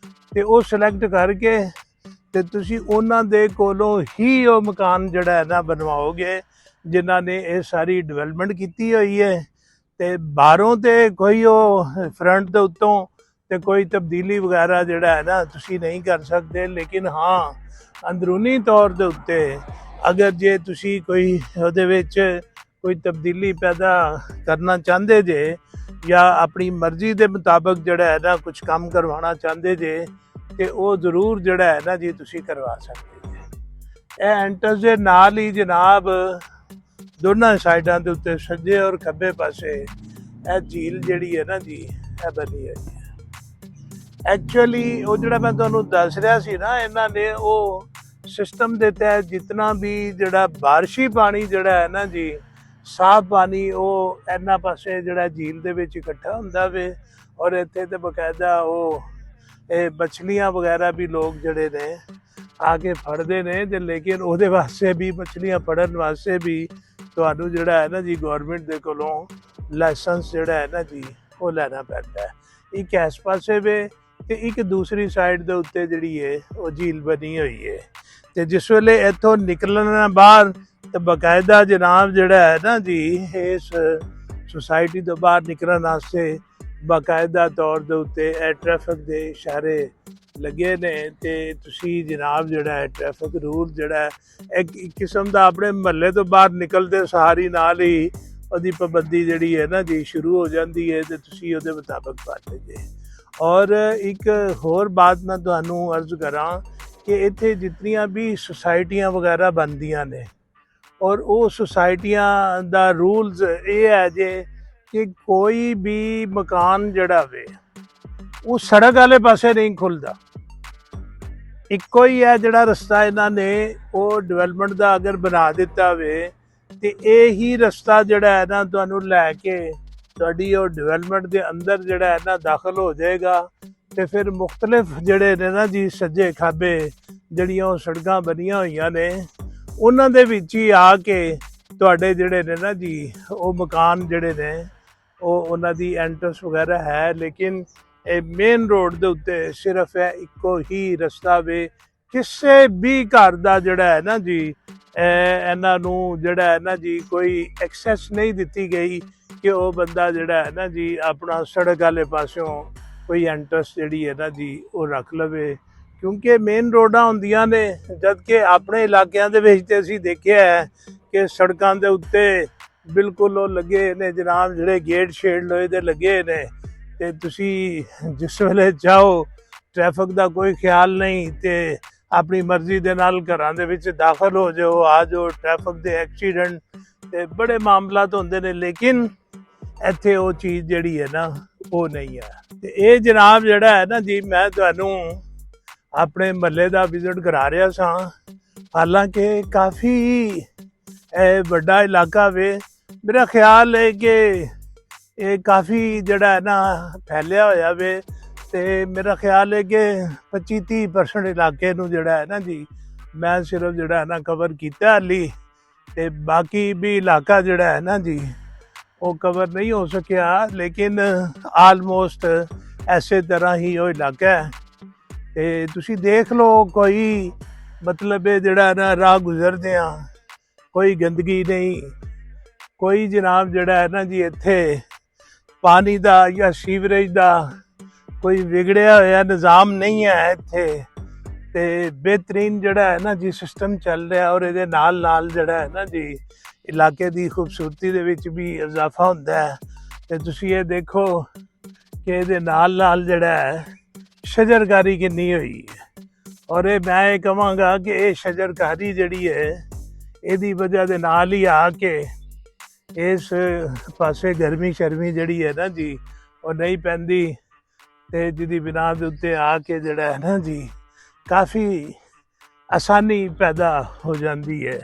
ਤੇ ਉਹ ਸਿਲੈਕਟ ਕਰਕੇ ਤੇ ਤੁਸੀਂ ਉਹਨਾਂ ਦੇ ਕੋਲੋਂ ਹੀ ਉਹ ਮਕਾਨ ਜਿਹੜਾ ਹੈ ਨਾ ਬਣਵਾਓਗੇ ਜਿਨ੍ਹਾਂ ਨੇ ਇਹ ਸਾਰੀ ਡਿਵੈਲਪਮੈਂਟ ਕੀਤੀ ਹੋਈ ਹੈ। ਤੇ ਬਾਹਰੋਂ ਤੇ ਕੋਈ ਉਹ ਫਰੰਟ ਦੇ ਉੱਤੋਂ ਤੇ ਕੋਈ ਤਬਦੀਲੀ ਵਗੈਰਾ ਜਿਹੜਾ ਹੈ ਨਾ ਤੁਸੀਂ ਨਹੀਂ ਕਰ ਸਕਦੇ। ਲੇਕਿਨ ਹਾਂ ਅੰਦਰੂਨੀ ਤੌਰ ਦੇ ਉੱਤੇ ਅਗਰ ਜੇ ਤੁਸੀਂ ਕੋਈ ਉਹਦੇ ਵਿੱਚ ਕੋਈ ਤਬਦੀਲੀ ਪੈਦਾ ਕਰਨਾ ਚਾਹੁੰਦੇ ਜੇ ਜਾਂ ਆਪਣੀ ਮਰਜ਼ੀ ਦੇ ਮੁਤਾਬਕ ਜਿਹੜਾ ਹੈ ਨਾ ਕੁਝ ਕੰਮ ਕਰਵਾਉਣਾ ਚਾਹੁੰਦੇ ਜੇ ਤੇ ਉਹ ਜ਼ਰੂਰ ਜਿਹੜਾ ਹੈ ਨਾ ਜੀ ਤੁਸੀਂ ਕਰਵਾ ਸਕਦੇ ਜੇ। ਇਹ ਐਂਟਸ ਦੇ ਨਾਲ ਹੀ ਜਨਾਬ ਦੋਨਾਂ ਸਾਈਡਾਂ ਦੇ ਉੱਤੇ ਸੱਜੇ ਔਰ ਖੱਬੇ ਪਾਸੇ ਇਹ ਝੀਲ ਜਿਹੜੀ ਹੈ ਨਾ ਜੀ ਇਹ ਬਣੀ ਹੋਈ ਹੈ। ਐਕਚੁਅਲੀ ਉਹ ਜਿਹੜਾ ਮੈਂ ਤੁਹਾਨੂੰ ਦੱਸ ਰਿਹਾ ਸੀ ਨਾ, ਇਹਨਾਂ ਨੇ ਉਹ ਸਿਸਟਮ ਦੇ ਤਹਿਤ ਜਿਤਨਾ ਵੀ ਜਿਹੜਾ ਬਾਰਿਸ਼ੀ ਪਾਣੀ ਜਿਹੜਾ ਹੈ ਨਾ ਜੀ ਸਾਫ਼ ਪਾਣੀ ਉਹ ਇਹਨਾਂ ਪਾਸੇ ਜਿਹੜਾ ਝੀਲ ਦੇ ਵਿੱਚ ਇਕੱਠਾ ਹੁੰਦਾ ਵੇ। ਔਰ ਇੱਥੇ ਤੇ ਬਕਾਇਦਾ ਉਹ ਇਹ ਮਛਲੀਆਂ ਵਗੈਰਾ ਵੀ ਲੋਕ ਜਿਹੜੇ ਨੇ ਆ ਕੇ ਫੜਦੇ ਨੇ, ਤੇ ਲੇਕਿਨ ਉਹਦੇ ਵਾਸਤੇ ਵੀ ਮਛਲੀਆਂ ਫੜਨ ਵਾਸਤੇ ਵੀ ਤੁਹਾਨੂੰ ਜਿਹੜਾ ਹੈ ਨਾ ਜੀ ਗੌਰਮੈਂਟ ਦੇ ਕੋਲੋਂ ਲਾਇਸੈਂਸ ਜਿਹੜਾ ਹੈ ਨਾ ਜੀ ਉਹ ਲੈਣਾ ਪੈਂਦਾ ਹੈ। ਇੱਕ ਇਸ ਪਾਸੇ ਵੇ ਤੇ ਇੱਕ ਦੂਸਰੀ ਸਾਈਡ ਦੇ ਉੱਤੇ ਜਿਹੜੀ ਹੈ ਉਹ ਝੀਲ ਬਣੀ ਹੋਈ ਹੈ। ਤੇ ਜਿਸ ਵੇਲੇ ਇੱਥੋਂ ਨਿਕਲਣਾ ਬਾਹਰ ਤੇ ਬਕਾਇਦਾ ਜਨਾਬ ਜਿਹੜਾ ਹੈ ਨਾ ਜੀ ਇਸ ਸੁਸਾਇਟੀ ਤੋਂ ਬਾਹਰ ਨਿਕਲਣ ਵਾਸਤੇ ਬਾਕਾਇਦਾ ਤੌਰ ਦੇ ਉੱਤੇ ਇਹ ਟ੍ਰੈਫਿਕ ਦੇ ਇਸ਼ਾਰੇ ਲੱਗੇ ਨੇ, ਤੇ ਤੁਸੀਂ ਜਨਾਬ ਜਿਹੜਾ ਹੈ ਟ੍ਰੈਫਿਕ ਰੂਲ ਜਿਹੜਾ ਇੱਕ ਕਿਸਮ ਦਾ ਆਪਣੇ ਮਹੱਲੇ ਤੋਂ ਬਾਹਰ ਨਿਕਲਦੇ ਸਾਰੀ ਨਾਲ ਹੀ ਉਹਦੀ ਪਾਬੰਦੀ ਜਿਹੜੀ ਹੈ ਨਾ ਜੀ ਸ਼ੁਰੂ ਹੋ ਜਾਂਦੀ ਹੈ, ਤੇ ਤੁਸੀਂ ਉਹਦੇ ਮੁਤਾਬਕ ਪਾਲਦੇ ਜੇ। ਔਰ ਇੱਕ ਹੋਰ ਬਾਤ ਮੈਂ ਤੁਹਾਨੂੰ ਅਰਜ਼ ਕਰਾਂ ਕਿ ਇੱਥੇ ਜਿਤਨੀਆਂ ਵੀ ਸੁਸਾਇਟੀਆਂ ਵਗੈਰਾ ਬਣਦੀਆਂ ਨੇ ਔਰ ਉਹ ਸੁਸਾਇਟੀਆਂ ਦਾ ਰੂਲਸ ਇਹ ਹੈ ਜੇ ਕਿ ਕੋਈ ਵੀ ਮਕਾਨ ਜਿਹੜਾ ਵੇ ਉਹ ਸੜਕ ਵਾਲੇ ਪਾਸੇ ਨਹੀਂ ਖੁੱਲਦਾ। ਇੱਕੋ ਹੀ ਹੈ ਜਿਹੜਾ ਰਸਤਾ ਇਹਨਾਂ ਨੇ ਉਹ ਡਿਵੈਲਪਮੈਂਟ ਦਾ ਅਗਰ ਬਣਾ ਦਿੱਤਾ ਵੇ ਤੇ ਇਹ ਹੀ ਰਸਤਾ ਜਿਹੜਾ ਹੈ ਨਾ ਤੁਹਾਨੂੰ ਲੈ ਕੇ ਤੁਹਾਡੀ ਉਹ ਡਿਵੈਲਪਮੈਂਟ ਦੇ ਅੰਦਰ ਜਿਹੜਾ ਹੈ ਨਾ ਦਾਖਲ ਹੋ ਜਾਏਗਾ ਤੇ ਫਿਰ ਮੁxtਲਿਫ ਜਿਹੜੇ ਨੇ ਨਾ ਜੀ ਸੱਜੇ ਖਾਬੇ ਜਿਹੜੀਆਂ ਉਹ ਸੜਕਾਂ ਬਣੀਆਂ ਹੋਈਆਂ ਨੇ ਉਹਨਾਂ ਦੇ ਵਿੱਚ ਹੀ ਆ ਕੇ ਤੁਹਾਡੇ ਜਿਹੜੇ ਨੇ ਨਾ ਜੀ ਉਹ ਮਕਾਨ ਜਿਹੜੇ ਨੇ ਉਹ ਉਹਨਾਂ ਦੀ ਐਂਟਰੈਂਸ ਵਗੈਰਾ ਹੈ। ਲੇਕਿਨ ਇਹ ਮੇਨ ਰੋਡ ਦੇ ਉੱਤੇ ਸਿਰਫ ਹੈ ਇੱਕੋ ਹੀ ਰਸਤਾ ਵੇ। ਕਿਸੇ ਵੀ ਘਰ ਦਾ ਜਿਹੜਾ ਹੈ ਨਾ ਜੀ ਇਹਨਾਂ ਨੂੰ ਜਿਹੜਾ ਹੈ ਨਾ ਜੀ ਕੋਈ ਐਕਸੈਸ ਨਹੀਂ ਦਿੱਤੀ ਗਈ ਕਿ ਉਹ ਬੰਦਾ ਜਿਹੜਾ ਹੈ ਨਾ ਜੀ ਆਪਣਾ ਸੜਕ ਵਾਲੇ ਪਾਸਿਓਂ ਕੋਈ ਐਂਟਰੈਂਸ ਜਿਹੜੀ ਹੈ ਨਾ ਜੀ ਉਹ ਰੱਖ ਲਵੇ, ਕਿਉਂਕਿ ਮੇਨ ਰੋਡਾਂ ਹੁੰਦੀਆਂ ਨੇ। ਜਦ ਕਿ ਆਪਣੇ ਇਲਾਕਿਆਂ ਦੇ ਵਿੱਚ ਤੇ ਅਸੀਂ ਦੇਖਿਆ ਹੈ ਕਿ ਸੜਕਾਂ ਦੇ ਉੱਤੇ ਬਿਲਕੁਲ ਉਹ ਲੱਗੇ ਨੇ ਜਨਾਬ ਜਿਹੜੇ ਗੇਟ ਸ਼ੇਡ ਲੋਹੇ ਦੇ ਲੱਗੇ ਨੇ ਤੇ ਤੁਸੀਂ ਜਿਸ ਵੇਲੇ ਚਾਹੋ ਟ੍ਰੈਫਿਕ ਦਾ ਕੋਈ ਖਿਆਲ ਨਹੀਂ ਤੇ ਆਪਣੀ ਮਰਜ਼ੀ ਦੇ ਨਾਲ ਘਰਾਂ ਦੇ ਵਿੱਚ ਦਾਖਲ ਹੋ ਜਾਓ, ਆ ਜਾਓ। ਟ੍ਰੈਫਿਕ ਦੇ ਐਕਸੀਡੈਂਟ ਤੇ ਬੜੇ ਮਾਮਲਾਤ ਹੁੰਦੇ ਨੇ, ਲੇਕਿਨ ਇੱਥੇ ਉਹ ਚੀਜ਼ ਜਿਹੜੀ ਹੈ ਨਾ ਉਹ ਨਹੀਂ ਹੈ। ਤੇ ਇਹ ਜਨਾਬ ਜਿਹੜਾ ਹੈ ਨਾ ਜੀ ਮੈਂ ਤੁਹਾਨੂੰ ਆਪਣੇ ਮਹੱਲੇ ਦਾ ਵਿਜ਼ਿਟ ਕਰਾ ਰਿਹਾ ਸਾਂ। ਹਾਲਾਂਕਿ ਕਾਫੀ ਵੱਡਾ ਇਲਾਕਾ ਵੇ। ਮੇਰਾ ਖਿਆਲ ਹੈ ਕਿ ਇਹ ਕਾਫੀ ਜਿਹੜਾ ਹੈ ਨਾ ਫੈਲਿਆ ਹੋਇਆ ਵੇ ਤੇ ਮੇਰਾ ਖਿਆਲ ਹੈ ਕਿ 25-30% ਇਲਾਕੇ ਨੂੰ ਜਿਹੜਾ ਹੈ ਨਾ ਜੀ ਮੈਂ ਸਿਰਫ ਜਿਹੜਾ ਹੈ ਨਾ ਕਵਰ ਕੀਤਾ ਹਾਲੀ, ਤੇ ਬਾਕੀ ਵੀ ਇਲਾਕਾ ਜਿਹੜਾ ਹੈ ਨਾ ਜੀ ਉਹ ਕਵਰ ਨਹੀਂ ਹੋ ਸਕਿਆ। ਲੇਕਿਨ ਆਲਮੋਸਟ ਐਸੇ ਤਰ੍ਹਾਂ ਹੀ ਉਹ ਇਲਾਕਾ ਹੈ ਤੇ ਤੁਸੀਂ ਦੇਖ ਲਓ ਕੋਈ ਮਤਲਬ ਜਿਹੜਾ ਨਾ ਰਾਹ ਗੁਜ਼ਰਦੇ ਆ ਕੋਈ ਗੰਦਗੀ ਨਹੀਂ, ਕੋਈ ਜਨਾਬ ਜਿਹੜਾ ਹੈ ਨਾ ਜੀ ਇੱਥੇ ਪਾਣੀ ਦਾ ਜਾਂ ਸੀਵਰੇਜ ਦਾ ਕੋਈ ਵਿਗੜਿਆ ਹੋਇਆ ਨਿਜ਼ਾਮ ਨਹੀਂ ਹੈ ਇੱਥੇ। ਤੇ ਬਿਹਤਰੀਨ ਜਿਹੜਾ ਹੈ ਨਾ ਜੀ ਸਿਸਟਮ ਚੱਲ ਰਿਹਾ ਔਰ ਇਹਦੇ ਨਾਲ ਨਾਲ ਜਿਹੜਾ ਹੈ ਨਾ ਜੀ ਇਲਾਕੇ ਦੀ ਖੂਬਸੂਰਤੀ ਦੇ ਵਿੱਚ ਵੀ ਇਜ਼ਾਫਾ ਹੁੰਦਾ ਹੈ। ਤੇ ਤੁਸੀਂ ਇਹ ਦੇਖੋ ਕਿ ਇਹਦੇ ਨਾਲ ਨਾਲ ਜਿਹੜਾ ਹੈ ਸ਼ਜਰਕਾਰੀ ਕਿੰਨੀ ਹੋਈ ਹੈ ਔਰ ਇਹ ਮੈਂ ਇਹ ਕਹਾਂਗਾ ਕਿ ਇਹ ਸ਼ਜਰਕਾਰੀ ਜਿਹੜੀ ਹੈ ਇਹਦੀ ਵਜ੍ਹਾ ਦੇ ਨਾਲ ਹੀ ਆ ਕੇ ਇਸ ਪਾਸੇ ਗਰਮੀ ਸ਼ਰਮੀ ਜਿਹੜੀ ਹੈ ਨਾ ਜੀ ਉਹ ਨਹੀਂ ਪੈਂਦੀ ਤੇ ਜਿਹਦੀ ਬਿਨਾ ਦੇ ਉੱਤੇ ਆ ਕੇ ਜਿਹੜਾ ਹੈ ਨਾ ਜੀ ਕਾਫੀ ਆਸਾਨੀ ਪੈਦਾ ਹੋ ਜਾਂਦੀ ਹੈ।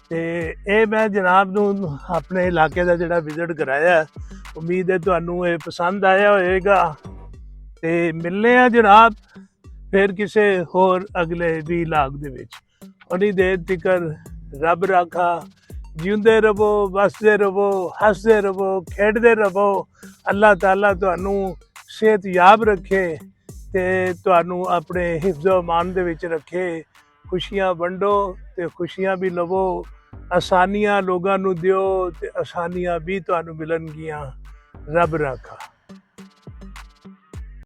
ਤੇ ਇਹ ਮੈਂ ਜਨਾਬ ਨੂੰ ਆਪਣੇ ਇਲਾਕੇ ਦਾ ਜਿਹੜਾ ਵਿਜ਼ਿਟ ਕਰਾਇਆ, ਉਮੀਦ ਹੈ ਤੁਹਾਨੂੰ ਇਹ ਪਸੰਦ ਆਇਆ ਹੋਏਗਾ। ਤੇ ਮਿਲਨੇ ਆ ਜਨਾਬ ਫਿਰ ਕਿਸੇ ਹੋਰ ਅਗਲੇ ਵੀਲਾਗ ਦੇ ਵਿੱਚ। ਉਨੀ ਦੇਰ ਤੀਕਰ ਰੱਬ ਰਾਖਾ, ਜਿਉਂਦੇ ਰਹੋ, ਵਸਦੇ ਰਹੋ, ਹੱਸਦੇ ਰਹੋ, ਖੇਡਦੇ ਰਹੋ। ਅੱਲਾਹ ਤਾਲਾ ਤੁਹਾਨੂੰ ਸਿਹਤਯਾਬ ਰੱਖੇ ਤੇ ਤੁਹਾਨੂੰ ਆਪਣੇ ਹਿਫਜ਼ੋ ਅਮਾਨ ਦੇ ਵਿੱਚ ਰੱਖੇ। ਖੁਸ਼ੀਆਂ ਵੰਡੋ ਤੇ ਖੁਸ਼ੀਆਂ ਵੀ ਲਵੋ, ਆਸਾਨੀਆਂ ਲੋਕਾਂ ਨੂੰ ਦਿਓ ਤੇ ਆਸਾਨੀਆਂ ਵੀ ਤੁਹਾਨੂੰ ਮਿਲਣਗੀਆਂ। ਰੱਬ ਰਾਖਾ।